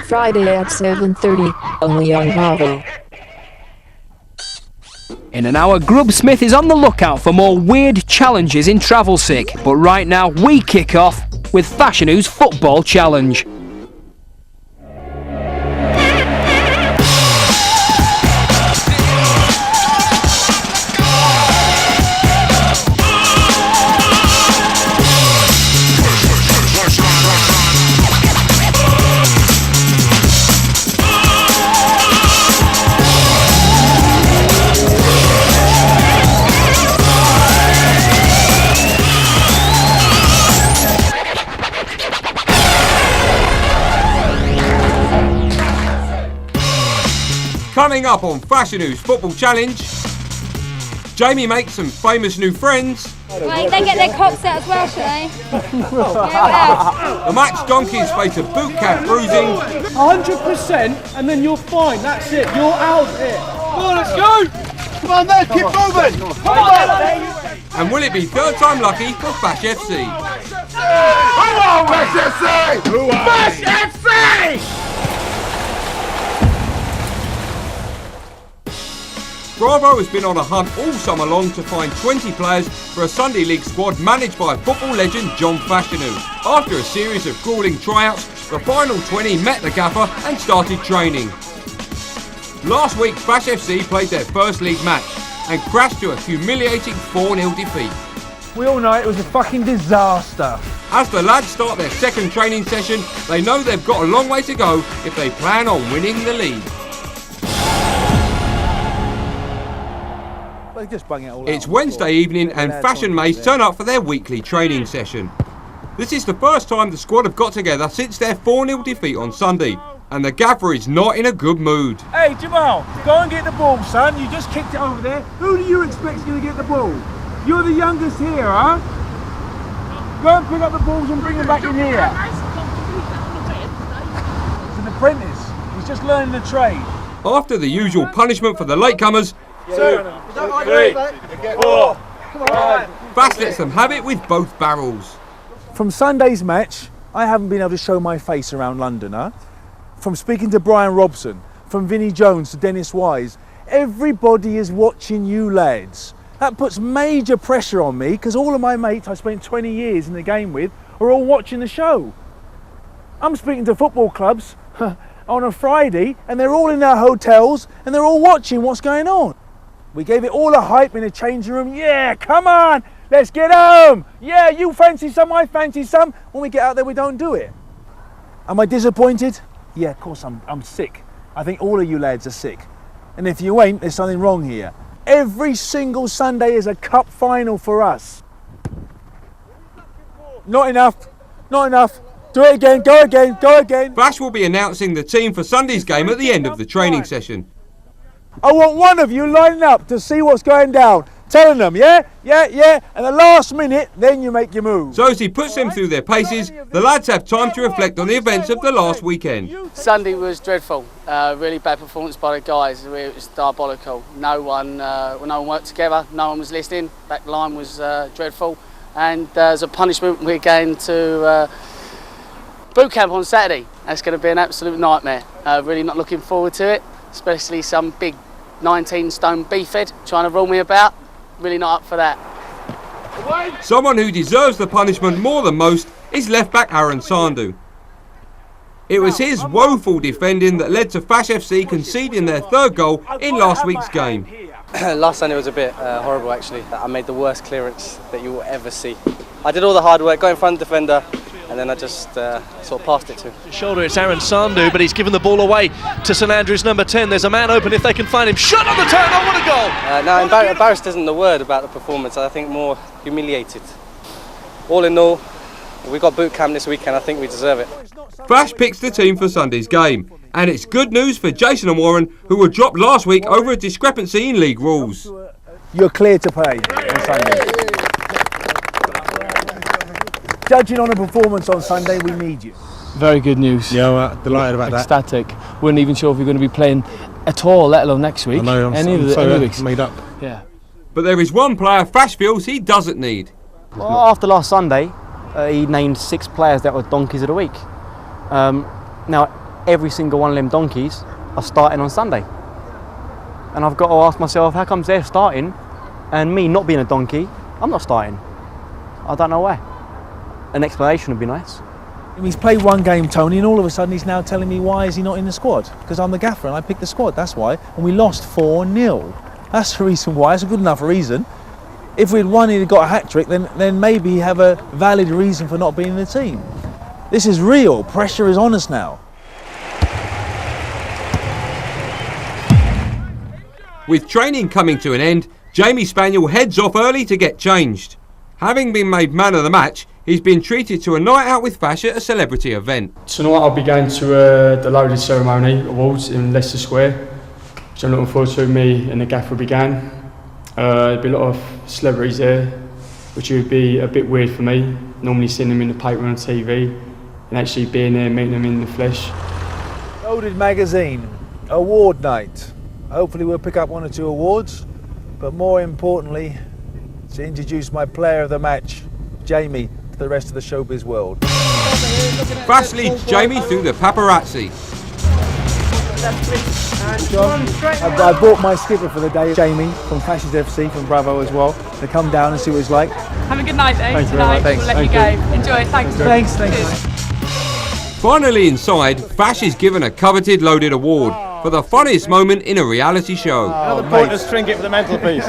Friday at 7:30, only on Bravo. In an hour, Grub Smith is on the lookout for more weird challenges in Travel Sick. But right now, we kick off with Fashanu's Football Challenge. Coming up on Fashanu's Football Challenge, Jamie makes some famous new friends. Wait, they get their cocks out as well, should they? The Match Donkeys face a Bootcamp bruising. 100% and then you're fine, that's it, you're out of it. Come on, let's go! Come on then, keep moving! Come on! And will it be third time lucky for Fash FC? Come on, Fash FC! Fash FC! Bravo has been on a hunt all summer long to find 20 players for a Sunday League squad managed by football legend John Fashanu. After a series of grueling tryouts, the final 20 met the gaffer and started training. Last week, Fash FC played their first league match and crashed to a humiliating 4-0 defeat. We all know it was a fucking disaster. As the lads start their second training session, they know they've got a long way to go if they plan on winning the league. It's Wednesday evening and Fashion mates turn up for their weekly training session. This is the first time the squad have got together since their 4-0 defeat on Sunday, and the gaffer is not in a good mood. Hey Jamal, go and get the ball, son. You just kicked it over there. Who do you expect's going to get the ball? You're the youngest here, huh? Go and pick up the balls and bring them back in here. He's an apprentice. He's just learning the trade. After the usual punishment for the latecomers, 2, 3, 4. Come on. Fash lets them have it with both barrels. From Sunday's match, I haven't been able to show my face around London, huh? From speaking to Brian Robson, from Vinnie Jones to Dennis Wise, everybody is watching you lads. That puts major pressure on me because all of my mates I spent 20 years in the game with are all watching the show. I'm speaking to football clubs on a Friday and they're all in their hotels and they're all watching what's going on. We gave it all a hype in the changing room. Yeah, come on, let's get home. Yeah, you fancy some, I fancy some. When we get out there, we don't do it. Am I disappointed? Yeah, of course I'm sick. I think all of you lads are sick. And if you ain't, there's something wrong here. Every single Sunday is a cup final for us. Not enough, not enough. Do it again, go again, go again. Fash will be announcing the team for Sunday's game at the end of the training session. I want one of you lining up to see what's going down. Telling them, yeah, and the last minute, then you make your move. So as he puts them through their paces, the lads have time to reflect on the events of the last weekend. Sunday was dreadful. Really bad performance by the guys. It was diabolical. No one worked together. No one was listening. Back line was dreadful. And as a punishment, we're going to Bootcamp on Saturday. That's going to be an absolute nightmare. Really not looking forward to it. Especially some big 19-stone beefhead trying to roll me about. Really not up for that. Someone who deserves the punishment more than most is left-back Aaron Sandu. It was his woeful defending that led to Fash FC conceding their third goal in last week's game. Last Sunday was a bit horrible actually. I made the worst clearance that you will ever see. I did all the hard work, got in front of the defender, and then I just sort of passed it to him. Shoulder, it's Aaron Sandu, but he's given the ball away to St Andrews number 10. There's a man open if they can find him. Shot on the turn, oh what a goal! No, embarrassed isn't the word about the performance. I think more humiliated. All in all, we got Bootcamp this weekend. I think we deserve it. Fash picks the team for Sunday's game, and it's good news for Jason and Warren, who were dropped last week over a discrepancy in league rules. You're clear to play on Sunday. Judging on a performance on Sunday, we need you. Very good news. Yeah, well, delighted about that. Ecstatic. Weren't even sure if we're going to be playing at all, let alone next week. I know, I'm so made up. Yeah. But there is one player Fash feels he doesn't need. Well, after last Sunday, he named 6 players that were donkeys of the week. Now, every single one of them donkeys are starting on Sunday. And I've got to ask myself, how comes they're starting and me not being a donkey, I'm not starting? I don't know why. An explanation would be nice. He's played one game, Tony, and all of a sudden he's now telling me why is he not in the squad? Because I'm the gaffer and I picked the squad, that's why. And we lost 4-0. That's the reason why. It's a good enough reason. If we'd won and he'd got a hat-trick, then maybe he have a valid reason for not being in the team. This is real. Pressure is on us now. With training coming to an end, Jamie Spaniel heads off early to get changed. Having been made man of the match, he's been treated to a night out with Fash at a celebrity event. Tonight I'll be going to the Loaded Ceremony Awards in Leicester Square, which I'm looking forward to. Me and the gaffer will be going. There'll be a lot of celebrities there, which would be a bit weird for me. Normally seeing them in the paper and on TV, and actually being there, meeting them in the flesh. Loaded magazine, award night. Hopefully we'll pick up 1 or 2 awards, but more importantly, to introduce my player of the match, Jamie, to the rest of the showbiz world. Fash leads Jamie through the paparazzi. John, I bought my skipper for the day, Jamie, from Fash FC, from Bravo as well, to come down and see what it's like. Have a good night, though. Thank you very much. We'll let you go. Enjoy. Thanks. Thanks. Finally inside, Fash is given a coveted Loaded award for the funniest moment in a reality show. Another pointless trinket for the mantelpiece.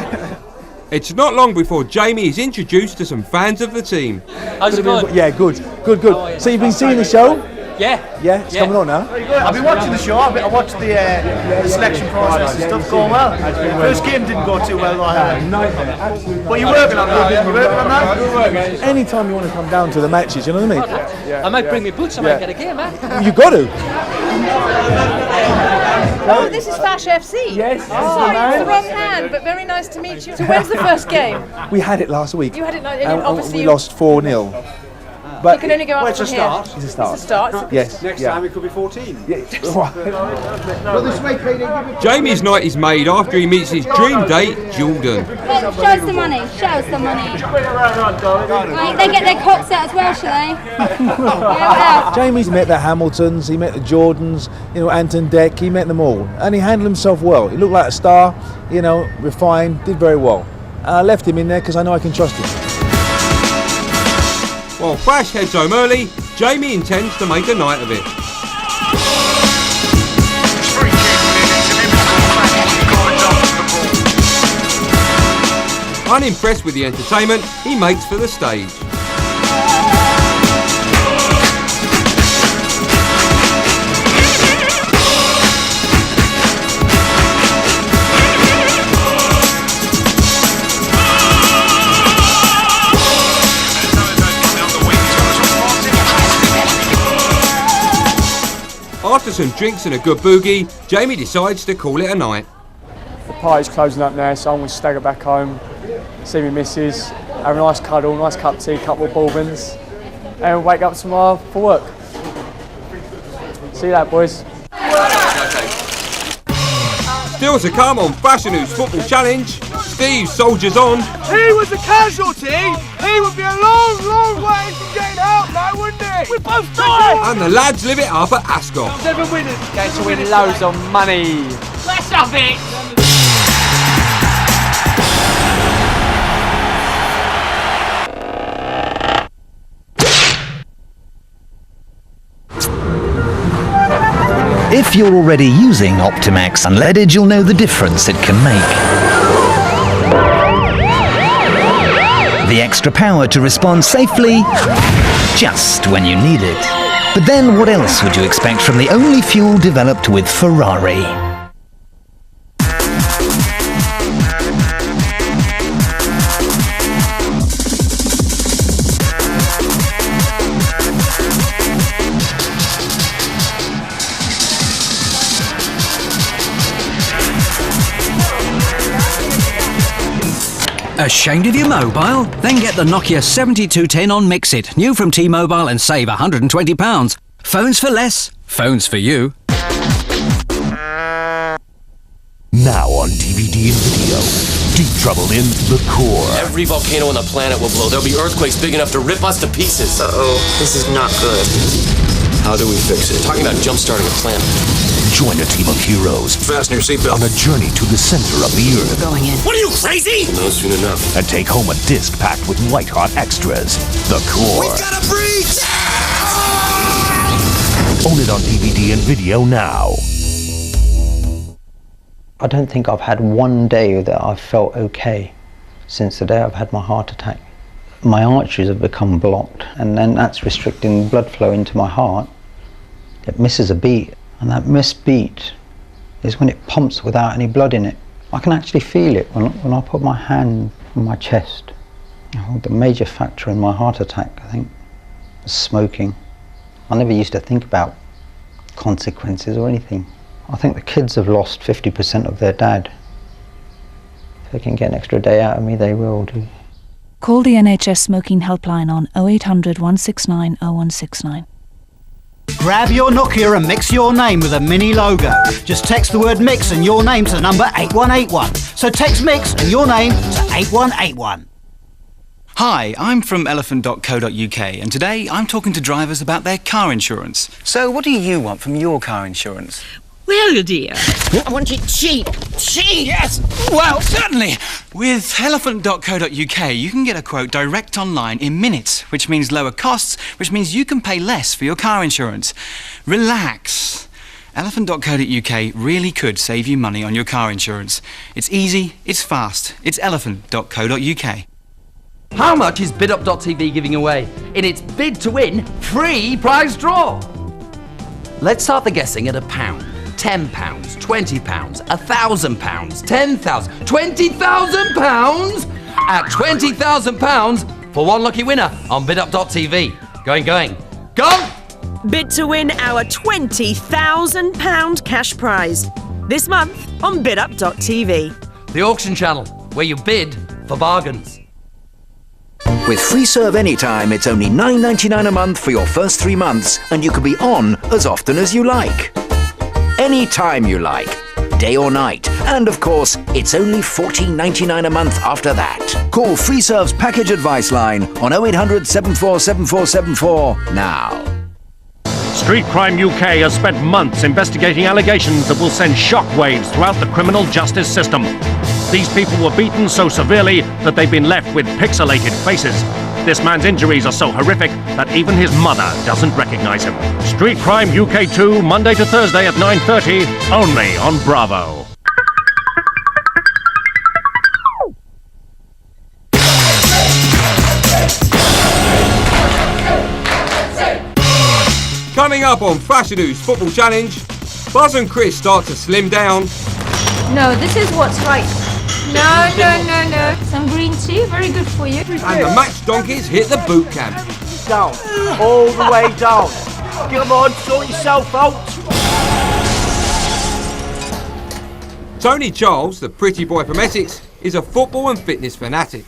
It's not long before Jamie is introduced to some fans of the team. How's it going? Yeah, good. So you've been seeing the show? Yeah. Yeah, it's coming on now. I've been watching the show. I watched the selection process and stuff going well. First game didn't go too well, I heard. But you're working on that. You're working on that. Anytime you want to come down to the matches, you know what I mean? I might bring me boots. I might get a game, man. You got to. Oh, this is Fash FC. Yes. Sorry, it's the wrong hand, but very nice to meet you. So when's the first game? We had it last week. You had it, and obviously. we lost 4-0. But you can only go up from here. It's a start. It's a start. Yes. Next time it could be 14. Jamie's night is made after he meets his dream date, Jordan. Show us the money. Show us the money. Right, they get their cocks out as well, shall they? Jamie's met the Hamiltons, he met the Jordans, Anton Deck, he met them all. And he handled himself well. He looked like a star, refined, did very well. And I left him in there because I know I can trust him. While Fash heads home early, Jamie intends to make a night of it. Unimpressed with the entertainment, he makes for the stage. After some drinks and a good boogie, Jamie decides to call it a night. The party's closing up now, so I'm going to stagger back home, see my missus, have a nice cuddle, nice cup of tea, couple of bourbons, and wake up tomorrow for work. See you later, boys. Still to come on Fashanu's Football Challenge, Steve soldiers on. He was a casualty. He would be a long, long way from getting out now, wouldn't he? We both died. And the lads live it up at Ascot. Never winning. Going to win loads of money. Let's have it. If you're already using Optimax unleaded, you'll know the difference it can make. The extra power to respond safely just when you need it. But then what else would you expect from the only fuel developed with Ferrari? Ashamed of your mobile? Then get the Nokia 7210 on Mixit, new from T-Mobile, and save £120. Phones for less, phones for you. Now on DVD and video, Deep Trouble in the Core. Every volcano on the planet will blow. There'll be earthquakes big enough to rip us to pieces. Uh-oh, this is not good. How do we fix it? Talking about jump-starting a planet. Join a team of heroes. Fasten your seatbelt. On a journey to the center of the Earth. Going in. What are you, crazy? No, soon enough. And take home a disc packed with white-hot extras. The Core. We've got a breach! Own it on DVD and video now. I don't think I've had one day that I've felt okay since the day I've had my heart attack. My arteries have become blocked, and then that's restricting blood flow into my heart. It misses a beat, and that missed beat is when it pumps without any blood in it. I can actually feel it when I put my hand on my chest. The major factor in my heart attack, I think, was smoking. I never used to think about consequences or anything. I think the kids have lost 50% of their dad. If they can get an extra day out of me, they will do. Call the NHS smoking helpline on 0800 169 0169. Grab your Nokia and mix your name with a mini logo. Just text the word mix and your name to the number 8181. So text mix and your name to 8181. Hi, I'm from elephant.co.uk and today I'm talking to drivers about their car insurance. So what do you want from your car insurance? Well, dear, I want it cheap. Cheap! Yes! Well, certainly! With elephant.co.uk, you can get a quote direct online in minutes, which means lower costs, which means you can pay less for your car insurance. Relax. Elephant.co.uk really could save you money on your car insurance. It's easy, it's fast, it's elephant.co.uk. How much is BidUp.tv giving away in its bid to win free prize draw? Let's start the guessing at £1. £10, £20, £1,000, £10,000, £20,000 at £20,000 for one lucky winner on BidUp.tv. Going. Go! Bid to win our £20,000 cash prize this month on BidUp.tv. The auction channel, where you bid for bargains. With free serve anytime, it's only $9.99 a month for your first 3 months, and you can be on as often as you like. Any time you like, day or night. And of course, it's only $14.99 a month after that. Call FreeServe's package advice line on 0800 74 7474 now. Street Crime UK has spent months investigating allegations that will send shockwaves throughout the criminal justice system. These people were beaten so severely that they've been left with pixelated faces. This man's injuries are so horrific that even his mother doesn't recognise him. Street Crime UK 2, Monday to Thursday at 9:30, only on Bravo. Coming up on Fashanu's Football Challenge, Buzz and Chris start to slim down. No, this is what's right. No. Some green tea, very good for you. And the match donkeys hit the Bootcamp. Down. All the way down. Come on, sort yourself out. Tony Charles, the pretty boy from Essex, is a football and fitness fanatic.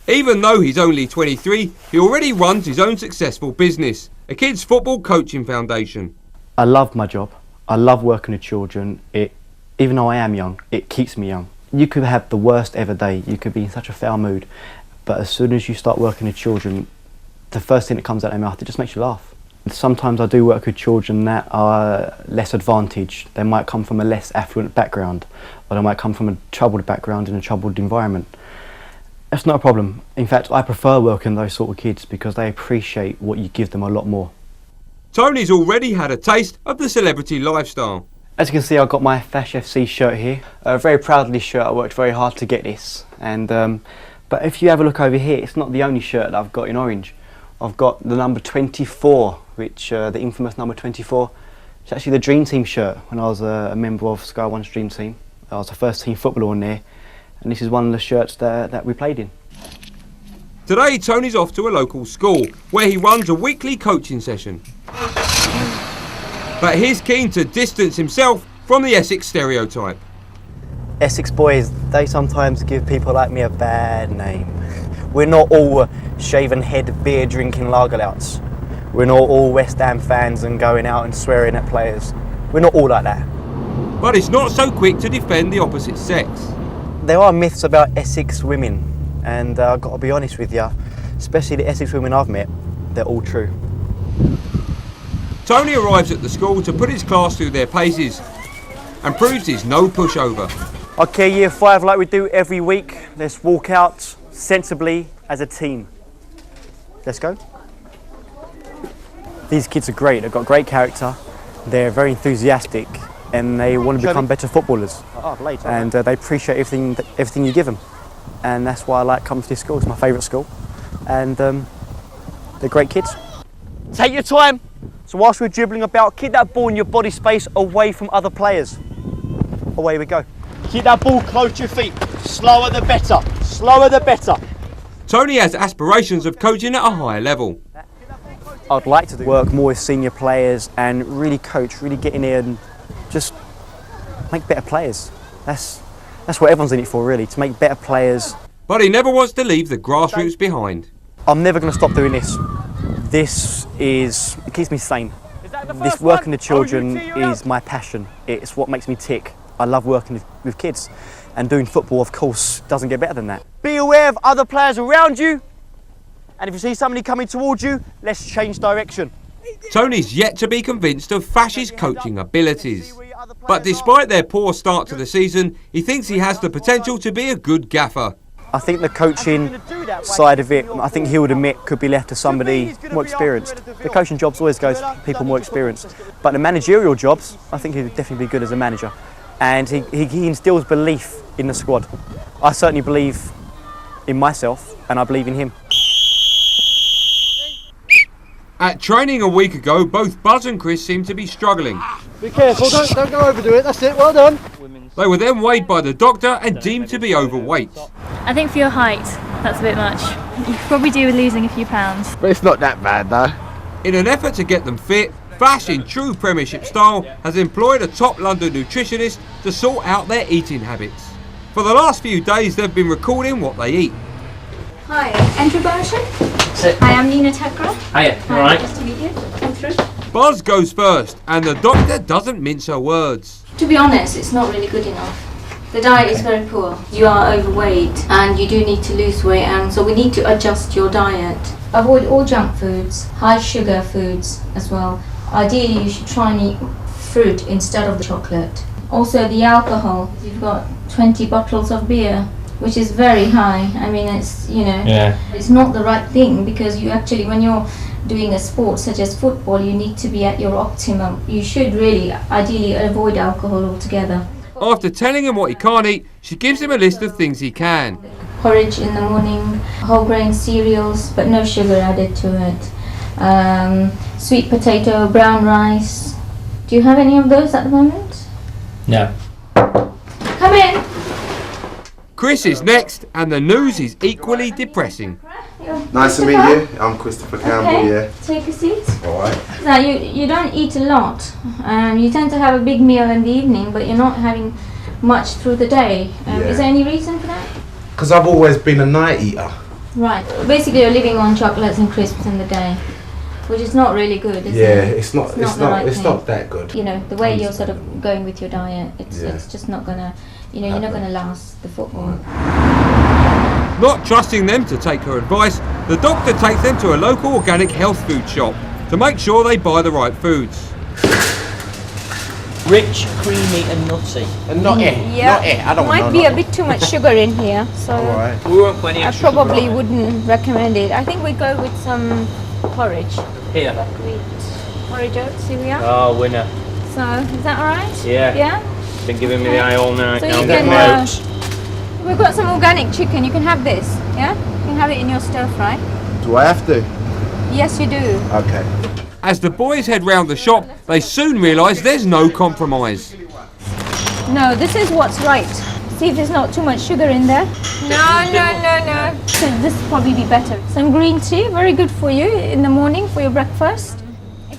Even though he's only 23, he already runs his own successful business, a kids' football coaching foundation. I love my job. I love working with children. Even though I am young, it keeps me young. You could have the worst ever day. You could be in such a foul mood. But as soon as you start working with children, the first thing that comes out of their mouth, it just makes you laugh. Sometimes I do work with children that are less advantaged. They might come from a less affluent background, or they might come from a troubled background in a troubled environment. That's not a problem. In fact, I prefer working with those sort of kids because they appreciate what you give them a lot more. Tony's already had a taste of the celebrity lifestyle. As you can see, I've got my Fash FC shirt here. Very proud of this shirt. I worked very hard to get this. But if you have a look over here, it's not the only shirt that I've got in orange. I've got the number 24, which the infamous number 24. It's actually the Dream Team shirt when I was a member of Sky One's Dream Team. I was the first team footballer on there, and this is one of the shirts that we played in. Today, Tony's off to a local school where he runs a weekly coaching session. But he's keen to distance himself from the Essex stereotype. Essex boys, they sometimes give people like me a bad name. We're not all shaven head, beer drinking lagerlouts. We're not all West Ham fans and going out and swearing at players. We're not all like that. But he's not so quick to defend the opposite sex. There are myths about Essex women, and I've got to be honest with you, especially the Essex women I've met, they're all true. Tony arrives at the school to put his class through their paces and proves he's no pushover. Okay, year 5, like we do every week, let's walk out sensibly as a team. Let's go. These kids are great, they've got great character, they're very enthusiastic and they want to become better footballers. And they appreciate everything you give them. And that's why I like coming to this school, it's my favourite school. And they're great kids. Take your time. So whilst we're dribbling about, keep that ball in your body space away from other players. Away we go. Keep that ball close to your feet. Slower the better. Slower the better. Tony has aspirations of coaching at a higher level. I'd like to work more with senior players and really coach, really get in here and just make better players. That's what everyone's in it for, really, to make better players. But he never wants to leave the grassroots behind. I'm never going to stop doing this. It keeps me sane. This working with children is my passion. It's what makes me tick. I love working with kids, and doing football, of course, doesn't get better than that. Be aware of other players around you, and if you see somebody coming towards you, let's change direction. Tony's yet to be convinced of Fash's coaching abilities. But despite their poor start to the season, he thinks he has the potential to be a good gaffer. I think the coaching side of it, I think he would admit, could be left to somebody more experienced. The coaching jobs always goes to people more experienced. But the managerial jobs, I think he'd definitely be good as a manager. And he instills belief in the squad. I certainly believe in myself, and I believe in him. At training a week ago, both Buzz and Chris seemed to be struggling. Be careful, don't go overdo it, that's it, well done. They were then weighed by the doctor and deemed to be overweight. I think for your height, that's a bit much. You could probably do with losing a few pounds. But it's not that bad though. In an effort to get them fit, Fash, in true Premiership style, has employed a top London nutritionist to sort out their eating habits. For the last few days, they've been recording what they eat. Hi, Andrew Barsham. Hi, I'm Nina Takra. Hiya, alright. Nice to meet you. Come through. Buzz goes first, and the doctor doesn't mince her words. To be honest, it's not really good enough. The diet is very poor. You are overweight and you do need to lose weight, and so we need to adjust your diet. Avoid all junk foods, high sugar foods as well. Ideally, you should try and eat fruit instead of the chocolate. Also, the alcohol. You've got 20 bottles of beer, which is very high. I mean, it's, it's not the right thing, because you actually, when you're doing a sport such as football, you need to be at your optimum. You should really, ideally, avoid alcohol altogether. After telling him what he can't eat, she gives him a list of things he can. Porridge in the morning, whole grain cereals, but no sugar added to it. Sweet potato, brown rice. Do you have any of those at the moment? No. Come in. Chris is next, and the news is equally depressing. Nice to meet you. I'm Christopher Campbell, yeah. Take a seat. Alright. Now, you don't eat a lot. You tend to have a big meal in the evening, but you're not having much through the day. Is there any reason for that? Because I've always been a night eater. Right. Basically, you're living on chocolates and crisps in the day, which is not really good, is it? Yeah, it's not that good. You know, the way you're sort of going with your diet, it's just not gonna, you're not gonna last the football. Not trusting them to take her advice, the doctor takes them to a local organic health food shop to make sure they buy the right foods. Rich, creamy and nutty. And not it. I don't want might be a bit too much sugar in here, so We won't put any I extra probably sugar on it. wouldn't recommend it. I think we go with some porridge. Here. Wheat porridge oats, here we are. Oh, winner. So, is that alright? Yeah. Yeah? Been giving me the eye all night. So now. you can, we've got some organic chicken, you can have this, yeah? You can have it in your stir fry. Do I have to? Yes, you do. Okay. As the boys head round the shop, they soon realise there's no compromise. No, this is what's right. See if there's not too much sugar in there. No. So this will probably be better. Some green tea, very good for you in the morning for your breakfast.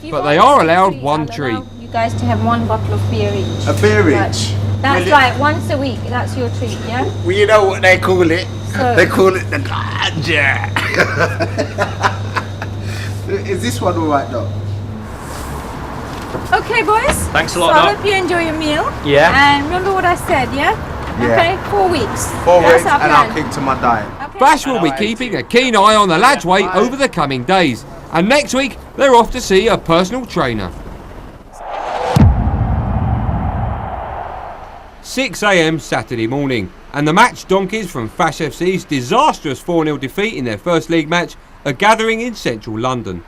But they are allowed one treat. You guys to have one bottle of beer each. A beer each? That's right, once a week, that's your treat, yeah? Well, you know what they call it? So, They call it the ganja. Is this one alright, Doc? okay, boys. Thanks a lot, So I Doc. hope you enjoy your meal. Yeah. And remember what I said, yeah? Yeah. Okay, 4 weeks. 4 That's weeks our and plan. I'll keep to my diet. Bash will be keeping a keen eye on the lad's weight over the coming days. And next week, they're off to see a personal trainer. 6 a.m. Saturday morning, and the match donkeys from Fash FC's disastrous 4-0 defeat in their first league match are gathering in central London.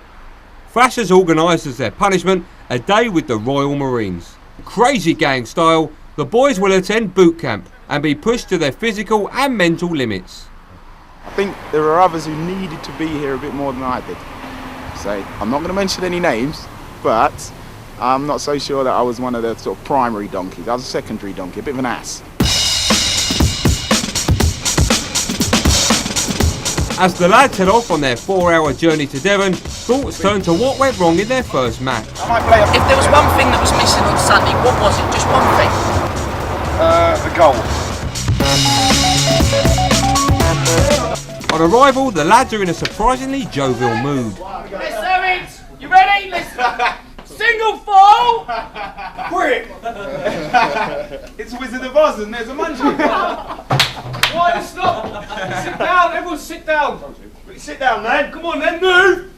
Fash has organised as their punishment a day with the Royal Marines. Crazy gang style, the boys will attend Bootcamp and be pushed to their physical and mental limits. I think there are others who needed to be here a bit more than I did. So I'm not going to mention any names, but I'm not so sure that I was one of the sort of primary donkeys. I was a secondary donkey, a bit of an ass. As the lads head off on their 4-hour journey to Devon, thoughts turn to what went wrong in their first match. If there was one thing that was missing on Sunday, what was it? Just one thing? A goal. On arrival, the lads are in a surprisingly jovial mood. Let's have it! You ready? Let's... Single fall! Quick! It's Wizard of Oz and there's a munchkin. Right, stop! Sit down, everyone sit down! Sit down then, come on then, move!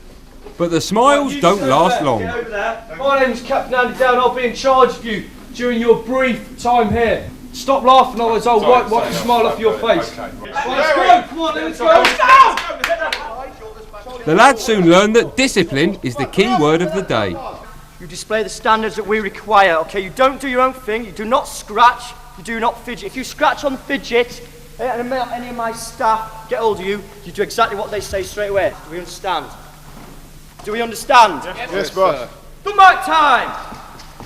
But the smiles don't last long. Get over there. My name's Captain Andy Down, I'll be in charge of you during your brief time here. Stop laughing, otherwise I'll wipe the smile off your face. Okay. Right, let's go, come on, let's go! The lads soon learn that discipline is the key word of the day. You display the standards that we require, okay? You don't do your own thing, you do not scratch, you do not fidget. If you scratch on fidget, and any of my staff get hold of you, you do exactly what they say straight away. Do we understand? Do we understand? Yes, boss. The mark time!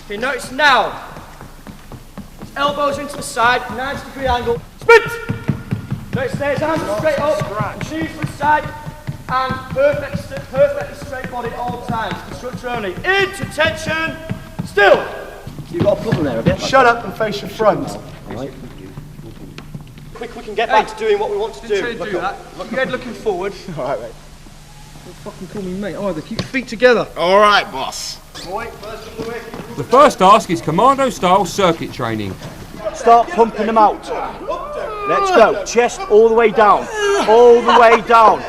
Okay, notice now. Elbows into the side, 90-degree angle. Sprint! Notice there, his hands are straight up, shoes to the side, and perfectly straight body at all times. Instructor only. Into tension, still! You've got a problem there, have you? Shut up and face your front. Right. Quick, we can get back to doing what we want to do. Look up. Look your head looking forward. Alright, mate. Don't fucking call me mate either. Keep your feet together. Alright, boss. The first task is commando-style circuit training. Start pumping them out. Let's go. Chest all the way down. All the way down.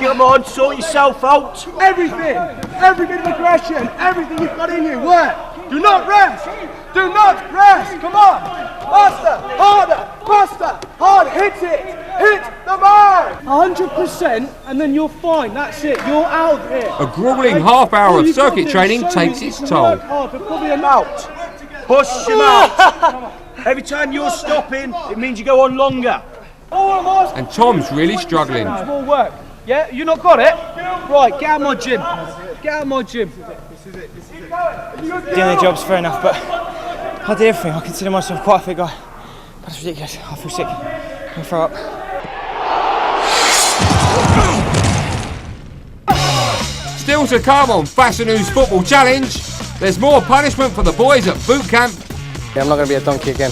Get them on, sort yourself out. Everything. Every bit of aggression. Everything you've got in you. Work. Do not rest. Do not rest. Come on. Faster. Harder. Faster. Harder. Hit it. Hit the mark. 100% and then you're fine. That's it. You're out of here. A grueling half-hour of circuit training takes its toll. Probably them out. Push them out. Every time you're stopping, it means you go on longer. And Tom's really struggling. More work. Yeah, you not got it? Right, get out of my gym. Get out of my gym. Doing the job's fair enough, but I do everything. I consider myself quite a fit guy. That's ridiculous. I feel sick. I'm gonna throw up. Still to come on Fashanu's Football Challenge, there's more punishment for the boys at Bootcamp. Yeah, I'm not going to be a donkey again.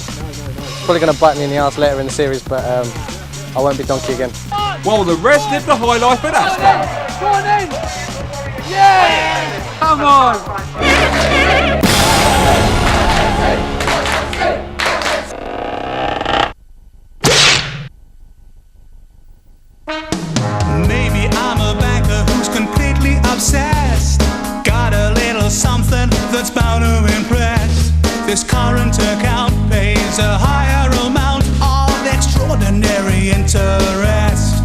Probably going to bite me in the arse later in the series, but I won't be donkey again. While the rest live the high life at Ascot. Go on in! Yeah! Come on! Maybe I'm a banker who's completely obsessed. Got a little something that's bound to impress. This current account pays a higher amount of extraordinary interest.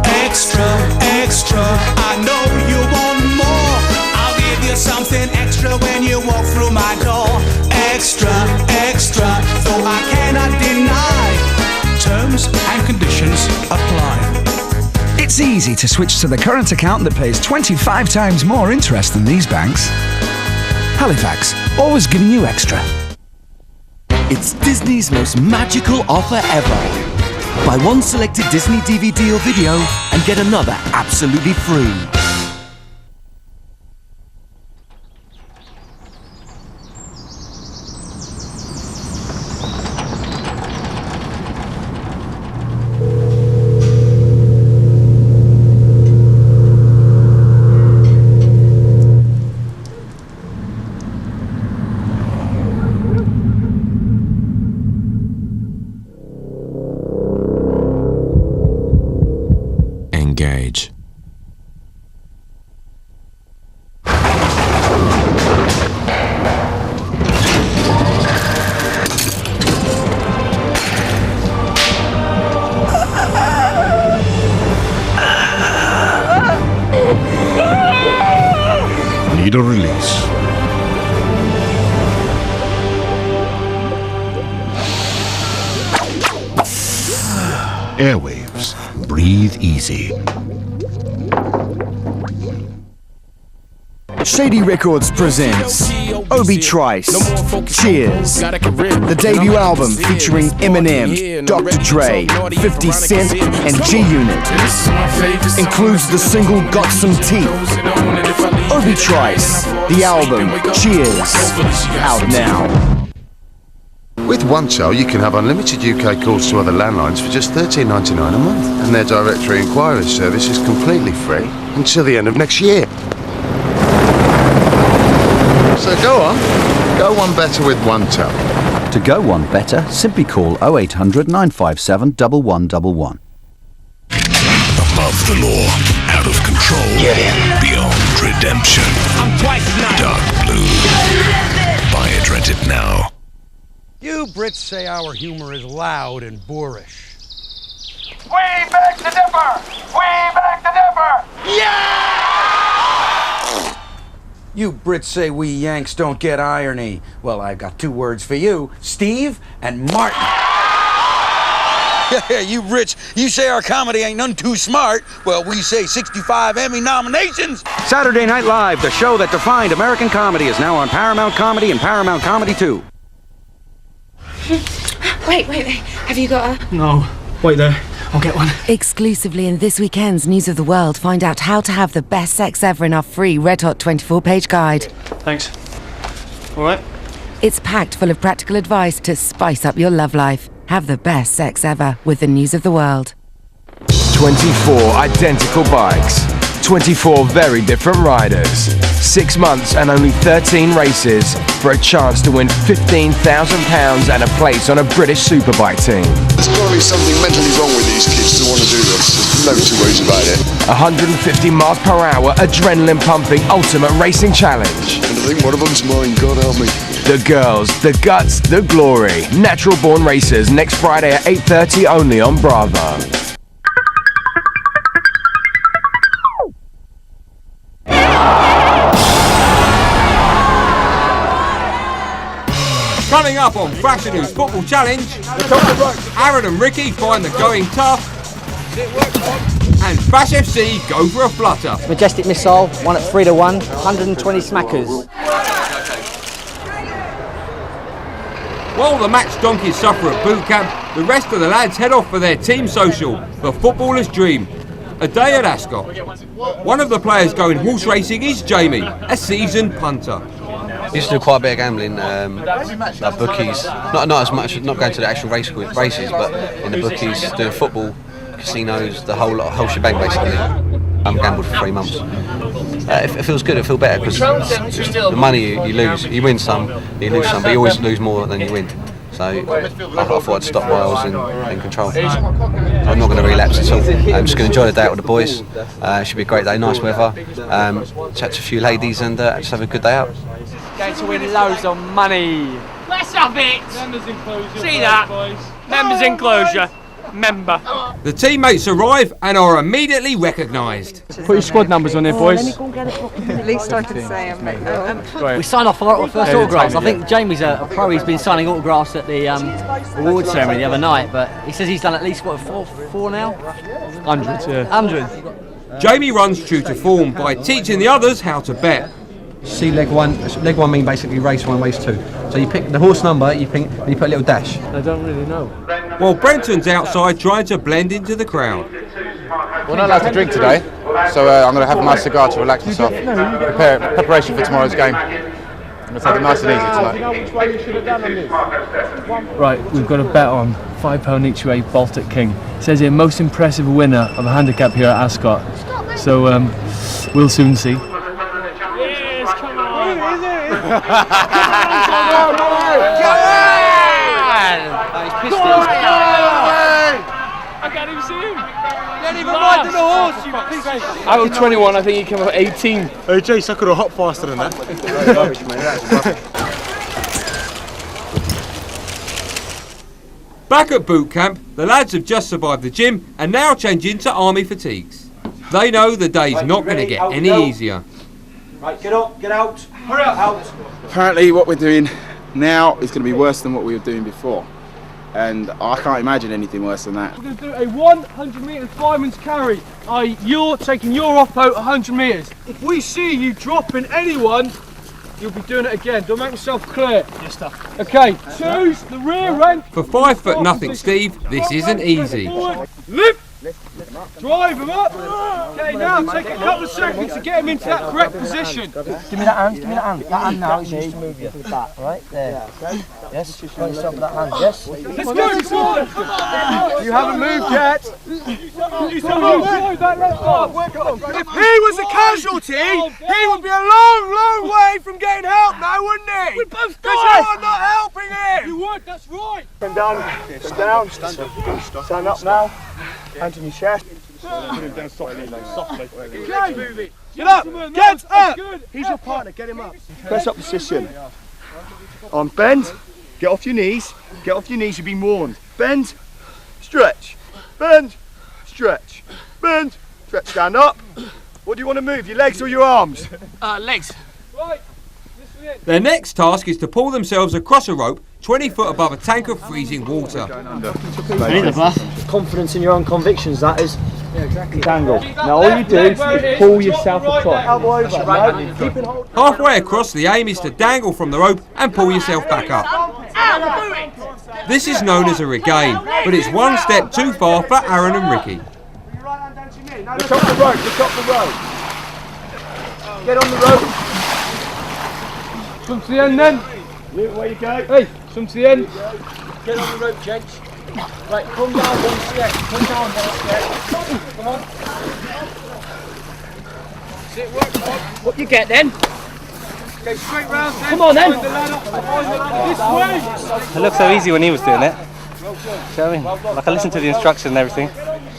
Extra, extra, I know you want more. I'll give you something extra when you walk through my door. Extra, extra, though I cannot deny. Terms and conditions apply. It's easy to switch to the current account that pays 25 times more interest than these banks. Halifax, always giving you extra. It's Disney's most magical offer ever. Buy one selected Disney DVD or video and get another absolutely free. Engage. need a release. Airwaves. Breathe easy. Shady Records presents Obi Trice, Cheers, the debut album featuring Eminem, Dr. Dre, 50 Cent and G-Unit. Includes the single Got Some Teeth. Obi Trice, the album Cheers, out now. With OneTel, you can have unlimited UK calls to other landlines for just $13.99 a month. And their directory inquiry service is completely free until the end of next year. So go one better with OneTel. To go one better, simply call 0800 957 1111. Above the law, out of control. Get in. Beyond redemption. I'm twice now. Dark Blue. Buy it, rent it now. You Brits say our humor is loud and boorish. We beg to differ! We beg to differ! Yeah! You Brits say we Yanks don't get irony. Well, I've got two words for you, Steve and Martin. Yeah, you Brits, you say our comedy ain't none too smart. Well, we say 65 Emmy nominations. Saturday Night Live, the show that defined American comedy, is now on Paramount Comedy and Paramount Comedy 2. Wait. Have you got a... No, wait there. I'll get one. Exclusively in this weekend's News of the World, find out how to have the best sex ever in our free Red Hot 24-page guide. Thanks. All right. It's packed full of practical advice to spice up your love life. Have the best sex ever with the News of the World. 24 identical bikes. 24 very different riders. 6 months and only 13 races for a chance to win £15,000 and a place on a British Superbike team. There's got to be something mentally wrong with these kids to want to do this. There's no two ways about it. 150 miles per hour, adrenaline pumping, ultimate racing challenge. And I think one of them's mine, God help me. The girls, the guts, the glory. Natural Born Racers, next Friday at 8:30 only on Bravo. Coming up on Fashanu's Football Challenge, Aaron and Ricky find the going tough, and Fash FC go for a flutter. Majestic Missile, won at 3-1, 120 smackers. While the match donkeys suffer at Bootcamp, the rest of the lads head off for their team social, the footballer's dream. A day at Ascot. One of the players going horse racing is Jamie, a seasoned punter. I used to do quite a bit of gambling, like bookies, not as much, not going to the actual races, but in the bookies, doing football, casinos, the whole shebang basically. I'm gambled for 3 months. It feels good, it feels better, because the money you lose, you win some, you lose some, but you always lose more than you win. So I thought I'd stop while I was in control. I'm not going to relapse at all. I'm just going to enjoy the day out with the boys. It should be a great day, nice weather, chat to a few ladies and just have a good day out. Going to win loads of money. Let's have it! Members enclosure. See that? Members enclosure. Member. The teammates arrive and are immediately recognised. Put your squad numbers on there, boys. At least I can say I'm We signed off our first autographs. I think Jamie's a pro. He's been signing autographs at the award ceremony the other night, but he says he's done at least, what, four now? 100, yeah. 100. Jamie runs true to form by teaching the others how to bet. See leg one mean basically race 1, race 2. So you pick the horse number, you put a little dash. I don't really know. While Brenton's outside trying to blend into the crowd. We're not allowed to drink today, so I'm going to have a nice cigar to relax myself. Preparation for tomorrow's game. I'm going to take it nice and easy tonight. Right, we've got a bet on £5 each way, Baltic King. It says here, most impressive winner of a handicap here at Ascot. So we'll soon see. Come on! I can't even see him. You didn't even ride the horse, you piece of shit. Out of 21, I think he came up 18. Hey, Jace, I could have hopped faster than that. Back at Bootcamp, the lads have just survived the gym and now change into army fatigues. They know the day's not going to get any easier. Right, get up, get out. Hurry up, out. Apparently what we're doing now is going to be worse than what we were doing before. And I can't imagine anything worse than that. We're going to do a 100 metre fireman's carry. You're taking your off-out 100 metres. If we see you dropping anyone, you'll be doing it again. Don't make yourself clear. Yes, sir. Okay, choose the rear end. For 5'0" Steve, this isn't easy. Lift. Drive him up. Okay, now take a couple of seconds to get him into that correct position. Give me that hand, give me that hand. That hand now is used to move you back, right? There. Yes, point yourself with that hand, yes. Let's go, come on! You haven't moved yet. If he was a casualty, he would be a long way from getting help now, wouldn't he? We'd both die! Because you're not helping him! You would, that's right! Come down, stand up now. Hands on your chest. Put him down softly. Okay. Get up! Get up! He's your partner, get him up. Press up position. On bend, get off your knees. Get off your knees, you've been warned. Bend, stretch. Bend, stretch. Bend, stretch. Stand up. What do you want to move, your legs or your arms? Legs. Right. Their next task is to pull themselves across a rope 20 foot above a tank of freezing water. Confidence in your own convictions, that is. Yeah, exactly. Dangle. Now all you do is pull yourself across. Elbow over. Halfway across, the aim is to dangle from the rope and pull yourself back up. This is known as a regain, but it's one step too far for Aaron and Ricky. Look up the rope, look up the rope. Get on the rope. Come to the end then. Leave it where you go. Hey, come to the end. Get on the rope, gents. Right, come down one step. Come down one step. Come on. Sit, work, come on. What you get then? Okay, straight round then. Come on then. This way. It looked so easy when he was doing it. Do you know what I mean? Like I listened to the instructions and everything.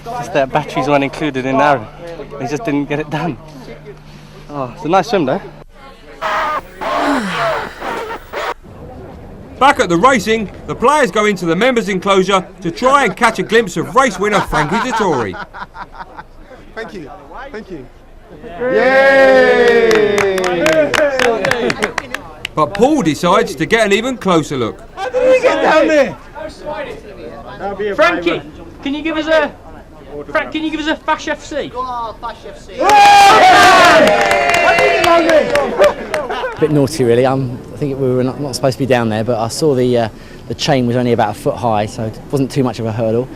Just that batteries weren't included in Aaron. He just didn't get it done. Oh, it's a nice swim though. Back at the racing, the players go into the members' enclosure to try and catch a glimpse of race winner Frankie Dettori. Thank you. Thank you. But Paul decides to get an even closer look. How did we get down there? Frankie, can you give us a Fash FC? Fash FC. A bit naughty really. I think we were not supposed to be down there, but I saw the chain was only about a foot high, so it wasn't too much of a hurdle.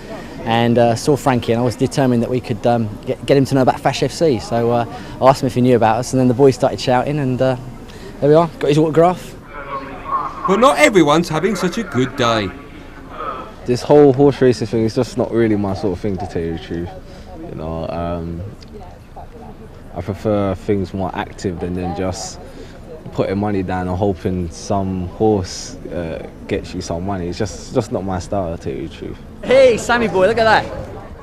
And saw Frankie, and I was determined that we could get him to know about Fash FC. So I asked him if he knew about us, and then the boys started shouting, and there we are, got his autograph. But not everyone's having such a good day. This whole horse racing thing is just not really my sort of thing, to tell you the truth. You know, I prefer things more active than just putting money down and hoping some horse gets you some money. It's just not my style, to tell you the truth. Hey, Sammy boy, look at that.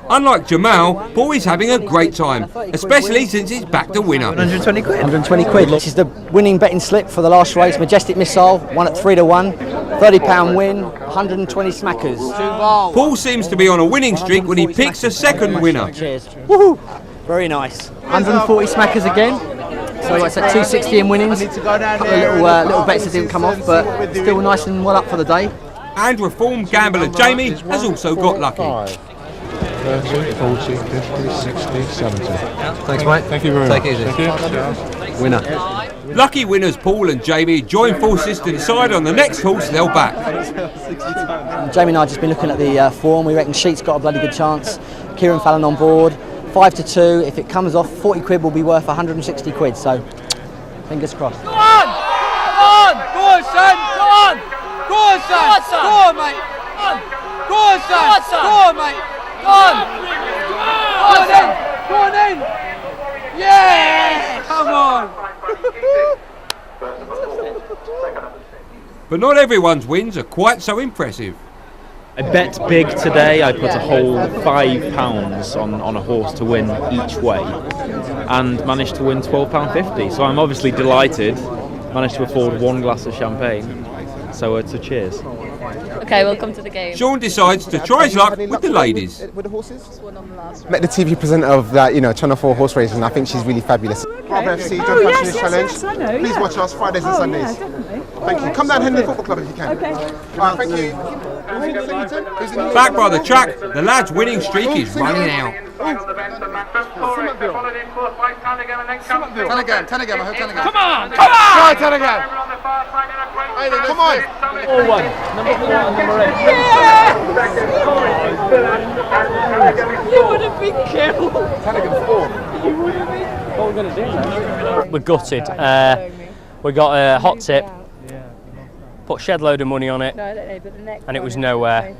Unlike Jamal, Paul is having a great time, especially since he's backed a winner. 120 quid. 120 quid. This is the winning betting slip for the last race. Majestic Missile, won at 3-1. £30 win, 120 smackers. Paul seems to be on a winning streak when he picks a second winner. Cheers. Woohoo! Very nice. 140 smackers again. So it's at 260 in winnings. A couple of little bets that didn't come off, but still nice and well up for the day. And reformed gambler Jamie has also got lucky. 30, 40, 50, 60, 70. Thanks, mate. Thank you very much. Take it easy. Thank you. Winner. Lucky winners Paul and Jamie join forces to decide on the next horse they'll back. Jamie and I have just been looking at the form. We reckon Sheet's got a bloody good chance. Kieran Fallon on board. 5-2. If it comes off, 40 quid will be worth 160 quid. So, fingers crossed. Go on! Go on! Go on, son! Go on! Go on, son! Go on, mate! Go on, son! Go on, mate! Go on! Go on then! Go on then! Yeah! Come on! But not everyone's wins are quite so impressive. I bet big today. I put a whole £5 on a horse to win each way and managed to win £12.50. So I'm obviously delighted. Managed to afford one glass of champagne So cheers. Okay, we'll come to the game. Sean decides to try his luck with the ladies. With the horses? Met the TV presenter of that, Channel 4 horse racing, and I think she's really fabulous. Fash FC, John Fashanu challenge. Yes, I know, Please watch us Fridays and Sundays. Yeah, definitely. Thank you. Come down Henley Football Club if you can. Okay. Alright, thank you. Back by the track, the lads' winning streak is running out. Ten again, I heard 10 again. Come on! Come on, 10 again. Come on. All one. Number 4 and number 8. You would have been killed. 10 again, 4. You would have been. What we're going to do now? We're gutted. We got a hot tip. Put a shed load of money on it. No, I don't know, but the next and it was nowhere.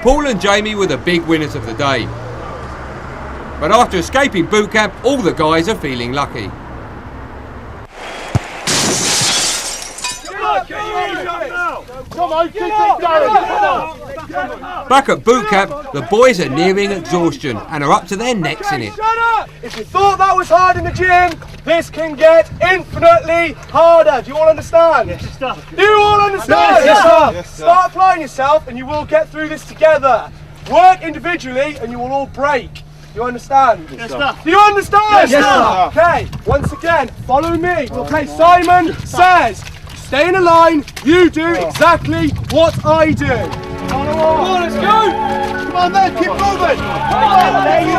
Paul and Jamie were the big winners of the day. But after escaping Bootcamp, all the guys are feeling lucky. Come on, keep it going. Back at Bootcamp, the boys are nearing exhaustion and are up to their necks in it. Shut up! If you thought that was hard in the gym, this can get infinitely harder. Do you all understand? Yes, sir. Do you all understand? Yes, sir. Yes, sir. Start applying yourself and you will get through this together. Work individually and you will all break. You understand? Yes, sir. Do you understand? Yes, sir. Okay, once again, follow me. We'll play Simon Says. Stay in a line, you do exactly what I do. Come on, let's go! Come on then, keep moving! Come on, there you